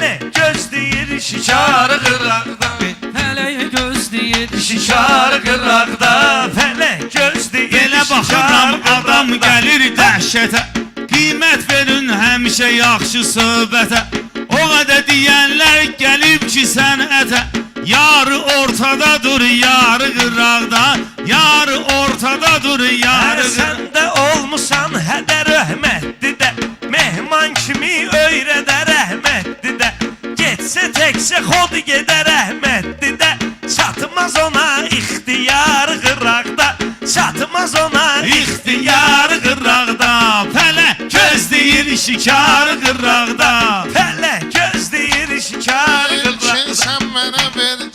Fələk gözləyir şikarı qıraqda, Fələk gözləyir şikarı qıraqda, fələk gözləyir Belə baxıram adam gəlir dəhşətə, qiymət verin həmişə yaxşı söhbətə. O qədər deyənlər gəlib ki sənətə, yarı ortada dur yarı qıraqda, yarı ortada dur yarı qıraqda. Sən də olmusan hədə rəhmətli də, mehman kimi öyrədə rəhmətli də, getsə təksə xod gedə rəhmətli də, çatmaz ona ixtiyar qıraqda, çatmaz ona ixtiyar qıraqda. Fələk gözləyir şikar qıraqda, Fələk gözləyir şikar qıraqda. Sən mənə verdin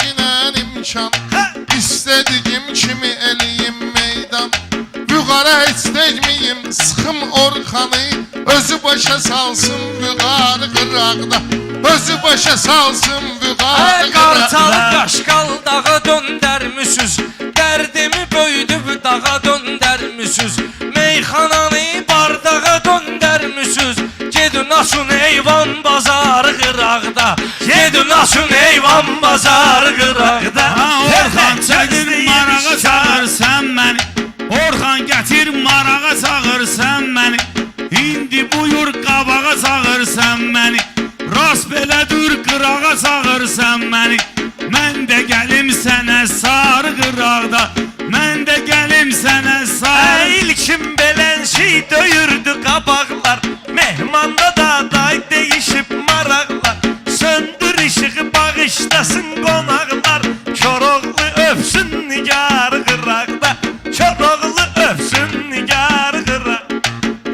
imkan, istədiyim kimi eləyim meydan. Vüqara heç degməyim, sıxım Orxanı, özü başa salsın vüqarı qıraqda, özü başa salsın vüqarı Qartalı qıraqda. qaşqal dağa döndərmüsüz, dərdimi böyüdüb dağa döndərmüsüz, meyxananı bardağa döndərmüsüz. Gedin açın eyvan bazarı qıraqda, gedin açın eyvan bazarı qıraqda. Orxan çədir marağa çağırsan məni, Orxan gətir marağa çağırsan məni, İndi buyur qabağa çağırsan məni, rast belə dur qırağa çağırsan məni. Mən də gəlim sənə sarı qıraqda, mən də gəlim sənə sarı. İlkim belənşi döyürdü qabaqlar, mehmanda da day deyişib maraqlar. Söndür işığı bağışlasın qonaqlar, Koroğlu öpsün nigar qıraqda, Koroğlu öpsün nigar qıraqda.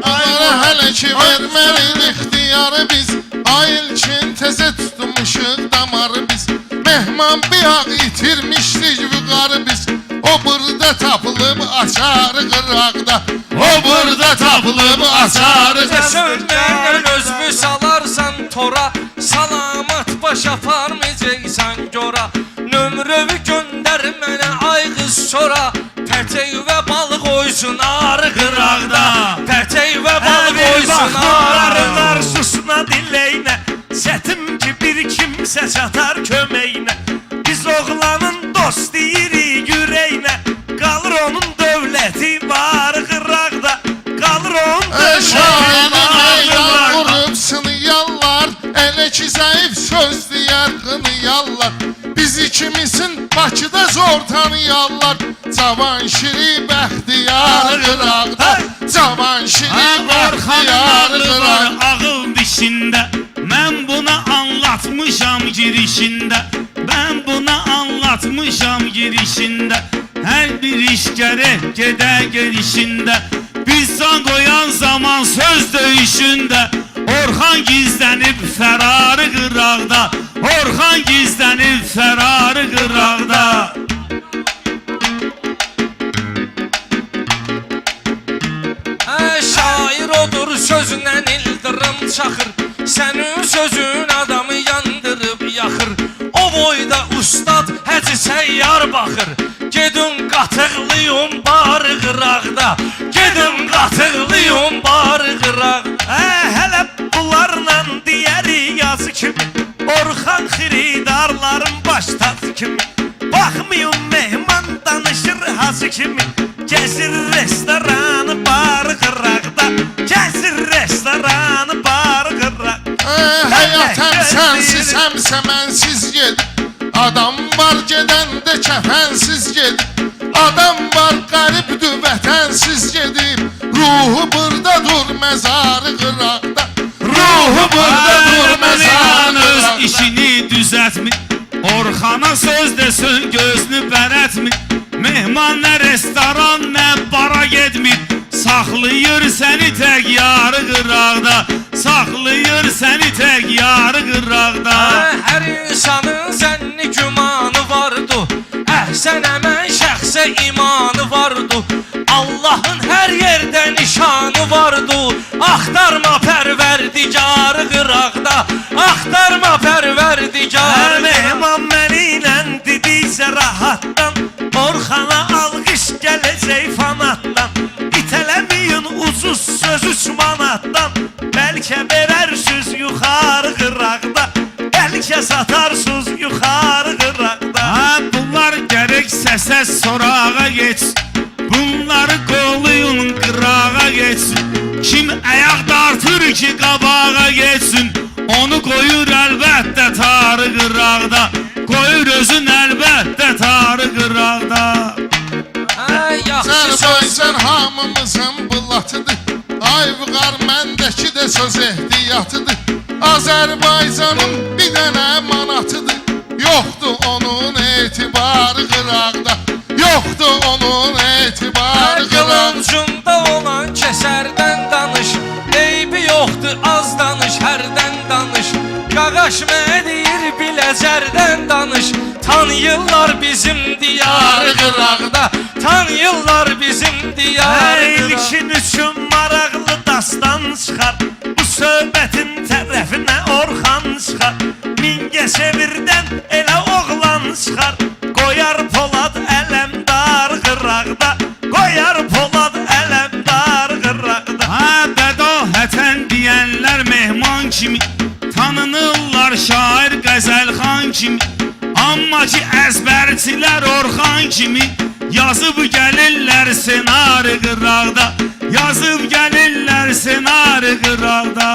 Onlara hələ ki vermərin ixtiyarı biz, ay ilkin təzə tutmuşuq damarı biz. Mehman bir ağ itirmişdik vüqarı biz, o burada tapılıb açarı qıraqda, o burada tapılıb açarı qıraqda. Sönməyən özbü salarsan tora, salamat baş aparmayacaqsan gora. Nömrəvi göndər mənə ay qız sonra, pətək və balıq oysun arı qıraqda, pətək və balıq oysun arı qıraqda. Arsusuna dileynə, çətim ki bir kimsə çatar köməyinə. Biz oğlanın dost deyirik yüreğinə, qalır onun dövləti var qıraqda, qalır onun Şahirin dövləti meydan var vurub sınıyarlar, elə ki zəif söz deyər qınıyarlar. Biz ikimizin Bakıda zor tanıyarlar, Cavan şiri bəxtiyar qıraqda, Cavan şiri bəxtiyar Orxanın qıraqda. var ağıl dişində, mən buna anlatmışam girişində, mən buna anlatmışam girişində. Hər bir iş gərək gedə gelişində, biz can qoyan zaman söz döyüşündə. Orxan gizlənib fərarı qıraqda, Orxan gizlənib fərarı qıraqda. Şair odur sözünə ildırım çaxır, sənin sözün adamı yandırıb yaxır. O boyda ustad həci səyyar baxır, gedin qatıqlıyım barı qıraqda, gedin qatıqlıyım barı qıraqda. Hələ bunlarla deyəri yazı kimi, Orxan xiridarların baş tacı kimi. Baxmayın mehman danışır hazı kimi, gəzir restoranı barı qıraqda, gəzir restoranı barı qıraqda. Həyat həm sənsiz həmsə mənsiz gedib, adam var gedəndə kəfənsiz gedib, adam var qəribdür vətənsiz gedib. Ruhu burada dur məzarı qıraqda, ruhu burada dur məzarı öz qıraqda. işini düzəltmir, Orxana söz desin gözünü bərətmir. Mehman nə restoran nə bara getmir, saxlayır səni tək yarı qıraqda, saxlayır səni tək yarı qıraqda. Hər insanın zənni gümanı vardı, əhsən əmən şəxsə imanı vardı. Allahın hər yerdə nişanı vardı, axtarma pərverdigarı qıraqda, axtarma pərverdigarı. Mehman məni ilə dediysə rahatdan, Orxana alqış gələcək fanatdan. İtələməyin ucuz söz 3 manatdan, bəlkə verərsiniz yuxarı qıraqda, satarsız yuxarı qıraqda. Ha bunlar gerekse ses sorağa geç. Bunları koluyun qırağa geçsin. Kim ayak dartır ki qabağa geçsin. Onu koyur əlbəttə tarı qıraqda. Koyur özün əlbəttə tarı qıraqda. Yaxşı söz. Azərbaycan hamımızın bulatıdır. Ay vıqar məndəki də söz ehtiyatıdır. Azərbaycanın bir dənə manatıdır. Yoxdur onun etibarı qıraqda. Yoxdur onun etibarı qıraqda. Qılıncında olan kəsərdən danış. Eybi yoxdur az danış, hərdən danış. Qaqaş mənə deyir biləcərdən danış. Tanıyırlar bizim diyarı qıraqda. Tanıyırlar bizim diyarı qıraqda. İlkin üçün maraqlı dastan çıxar. Bu söhbətin tərəfinə Orxan çıxar. Mingəçevirdən elə oğlan çıxar. Qoyar Polad ələmdar qıraqda. Qoyar Polad ələmdar qıraqda. Ha bədahətən deyənlər mehman kimi. Tanınırlar şair qəzəlxan kimi. Amma ki əzbərçilər Orxan kimi. Yazıb gəlirlər senarı qıraqda. Yazıb gəlirlər senarı qıraqda.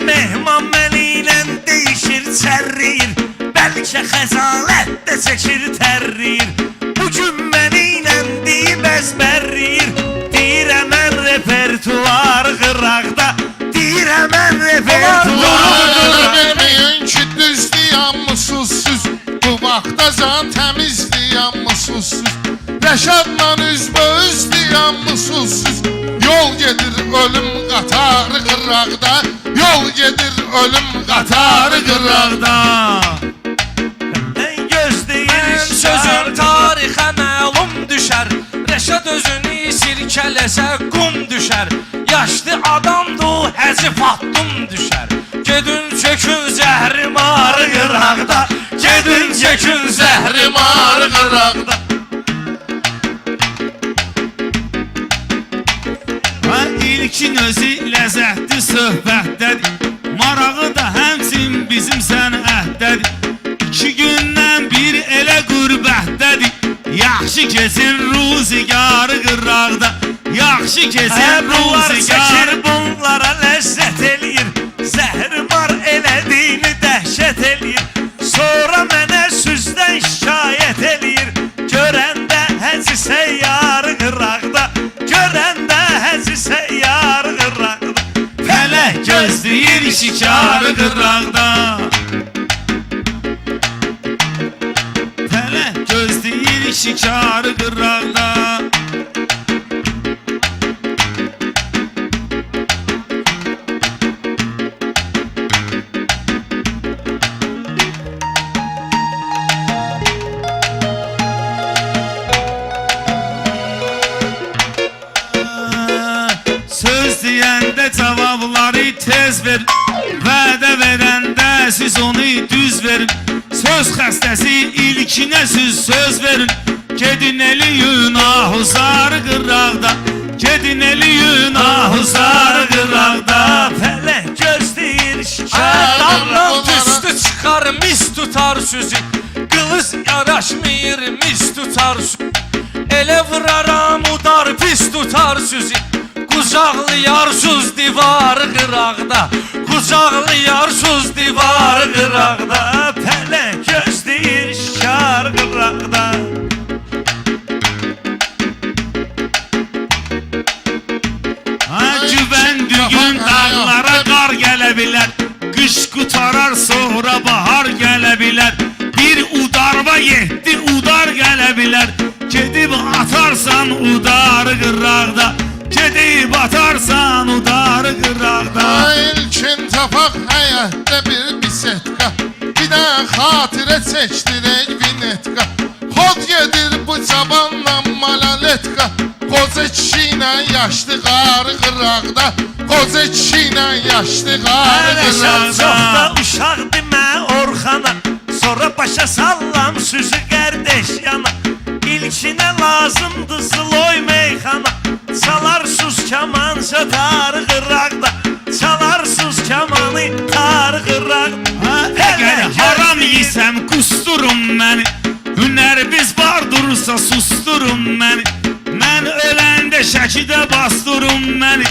Mehman məli ilə deyişir, çərriyir. Bəlkə xəzalət də çəkir, tərriyir. Bugün məni ilə deyib əzbərliyir. Deyirəm mən repertuar qıraqda. Deyirəm mən repertuar. Verməyin ki düz diyanmısız. Bu vaxtacan təmiz diyanmısız. Rəşadla üzbəüz diyanmısız. Yol gedir ölüm qatarı qıraqda. Yol gedir ölüm qatarı qıraqda. Gözləyir Sözün tarixə məlum düşər. Rəşad özünü sirkələsə qum düşər. Yaşlı adamdı o həzif atdım düşər. Gedin çökün zəhrim arı qıraqda. Gedin çökün zəhrim arı qıraqda. Ha ilkin özü ləzzətli söhbətdədir. Marağı da həmçin bizim sənətdədir. 2 gündən bir elə qürbətdədir. Yaxşı keçir ruzigarı qıraqda. Yaxşı keçir Bunlar çəkir, ruzigarı. bunlara ləzzət eləyir. Zəhrimar elədiyini dəhşət eləyir. Sonra mənə süzdən şikayət eləyir. Görəndə həzi səyyarı qıraqda. Görəndə həzi səyyarı qıraqda. Fələk gözləyir şikarı qıraqda. Fələk gözləyir şikarı qıraqda. Söz deyəndə cavabları tez ver. Vədə verəndə siz onu düz verin. Söz xəstəsi ilkinə siz söz verin. Gedin eləyin ahuzarı qıraqda. Gedin eləyin ahuzarı qıraqda. Fələk gözləyir Adamdan şikayət. tüstü çıxar mis tutar sözü. Qılız yaraşmır mis tutar sözü. Elə vuraram udar pis tutar sözü. Qucaqlayarsız divarı qıraqda. Qucaqlayarsız divarı qıraqda. Fələk gözləyir şikar qıraqda. Ha güvən dügün dağlara qar gələ bilər. Qış qutarar sonra bahar gələ bilər. Bir udarva 7 udar gələ bilər. Gedib atarsan udarı qıraqda. Gedib atarsan udarı qıraqda. İlkin tapaq həyətdə bir bisetka. Bir də xatirə çəkdirək vinetka. Xod gedir bu cabanla malaletka. Qoca kişi ilə yaşlı qarı qıraqda. Qoca kişi ilə yaşlı qarı Ələşən çox qıraqda. da uşaq demə Orxana. Sonra başa sallam süzü qardeş yana. İlkinə lazımdır sloy meyxana. Çalarsız kaman satar qıraqda. Çalarsız kamanı tar qıraqda. olursa susturun məni Mən öləndə şəkidə bastırın məni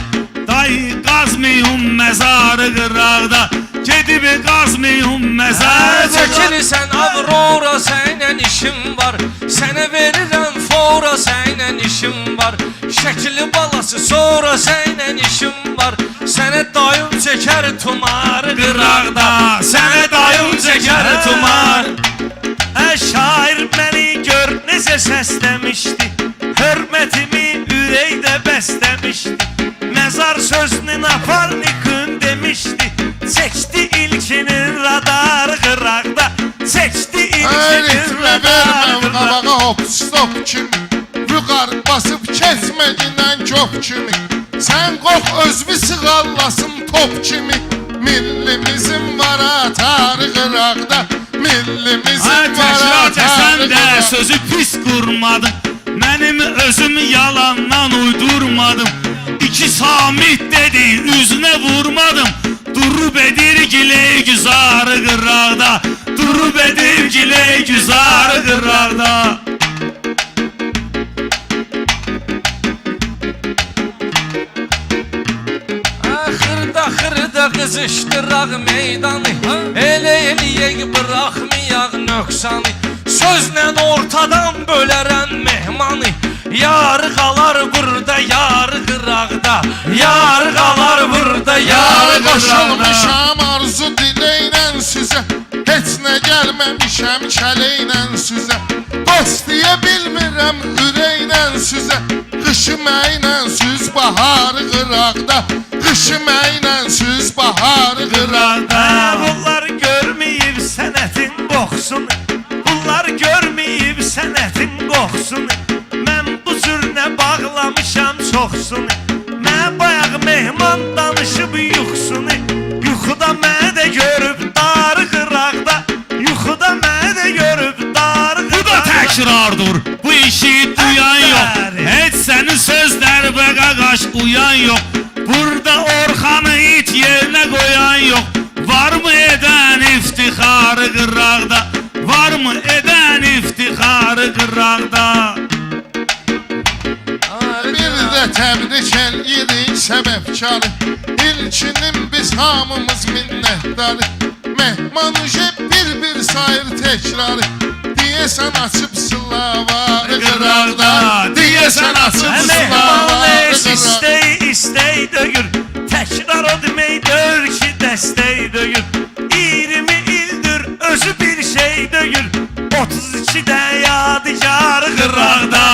Dayı qazmayın məzarı qıraqda Gedib qazmayın məzarı Çəkilsən Avrora, sənlə işim var. Sənə verirəm fora, sənlə işim var. Şəkili balası sonra sənlə işim var. Sənə dayım çəkər tumar qıraqda. Sənə dayım çəkər tumar. Şair məni gör necə səsləmişdi Hörmətimi ürəkdə bəsləmişdi Məzar sözünün aparnikün demişdi Çəkdi ilkinin radar qıraqda Çəkdi ilkinin Ritmə radar verməm qıraqda qabağa hop stop kimi Vüqar basıb keçməgindən köp kimi Sən qox özbü sığallasın top kimi Millimizin var atarı qıraqda Millimizin var Təkrar atarı desən də qıraqda sözü pis qurmadın Mənim özüm yalandan uydurmadım İki samit dedi üzünə vurmadım Durub edir giley güzarı qıraqda Durub edir giley güzarı qıraqda Xırda qızışdıraq meydanı Elə eləyək bıraxmayaq nöqsanı Sözlə ortadan bölərən mehmanı Yar qalar burada, yar qıraqda Yar qalar burada, yar Yarı qıraqda qoşulmuşam arzu dileyle sizə Heç nə gəlməmişəm kələynə sizə Dost deyə bilmirəm ürəklə sizə Qışım əynə süz baharı qıraqda Qışım əynə süz baharı qıraqda Bunlar görməyib sənətin qoxsunu Bunlar görməyib sənətin qoxsunu Mən bu cürnə bağlamışam çoxsunu Mən bayaq mehman danışıb yuxsunu Yuxuda mənə də görüb dar qıraqda Yuxuda mənə də görüb dar Bu da qıraqda təkrardır Bu işi duyan yox Heç sənin sözlər və qaqaş uyan yox Burada Orxanı it yerinə qoyan yox Varmı edən iftixarı qıraqda Varmı edən iftixarı qıraqda Bir də təbrik eləyirik səbəbkarı İlkinin biz hamımız minnətdarı Mehman uje bir sayır təkrarı Deyəsən açıb sılavarı qıraqda Deyəsən açıb Mehmanın sılavarı eş qıraqda istey döyür Təkrar o deməkdir ki dəstək döyür 20 ildir özü bir şey döyür 32-də yadigar qıraqda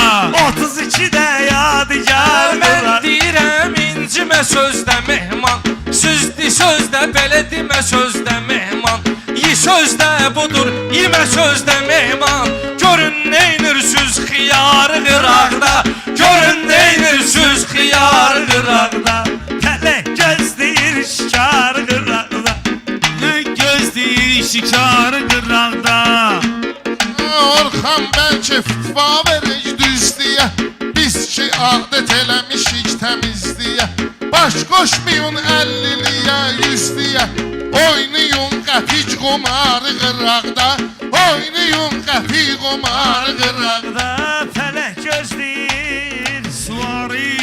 32-də yadigar Mən qıraqda deyirəm incimə sözdə mehman Süzdü sözdə belə demə sözdə mehman Yi sözdə budur, yemə sözdə mehman Görün neynürsüz xiyarı qıraqda Görün neynürsüz xiyarı qıraqda Tələ gözləyir şikar qıraqda Gözləyir şikarı qıraqda Orxan bəlkə fitva verək düz deyə Biz ki adət eləmişik təmizliyə Baş qoşmayın 50-liyə 100-liyə Oynayın qəpik qomarı qıraqda Oynayın qəpik qomarı qıraqda Tələ gözləyir Suvarı